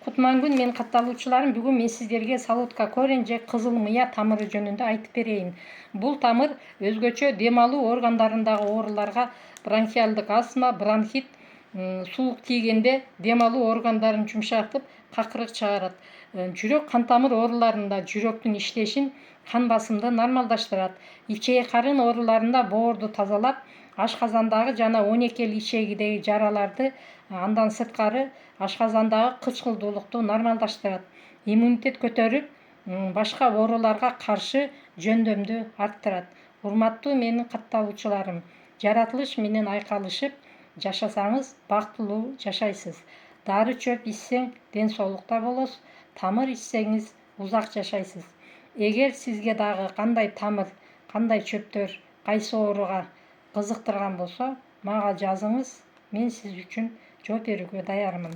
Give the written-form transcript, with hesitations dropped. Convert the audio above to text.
Кутмангүл мен катталуучуларым, бүгүн мен сиздерге солодка корень же кызыл мыя тамыры жөнүндө айтып берейин. Бул тамыр өзгөчө дем алуу органдарындагы ооруларга, бронхиалдык астма, бронхит, суук тийгенде дем алуу органдарын жумшартып, какырык чыгарат. Жүрөк кан тамыр ооруларында жүрөктүн иштешин, кан басымды нормалдаштырат. Ичек карын ооруларында боорду тазалап, ашказандагы жана 12 ичегидеги жараларды, андан сырткары ашказандагы кычкылдуулукту нормалдаштырат. Иммунитет көтөрүп, башка ооруларга каршы жөндөмдү арттырат. Урматтуу менин катталуучуларым, жаратылыш менен айкалышып жашасаңыз бактылуу жашайсыз. Дары чөп ичсең ден соолукта болосуз, тамыр ичсеңиз узак жашайсыз. Эгер сизге дагы кандай тамыр, кандай чөптөр кайсы ооруга кызыктырган болсо, мага жазыңыз. Мен сиз үчүн жооп берүүгө даярмын.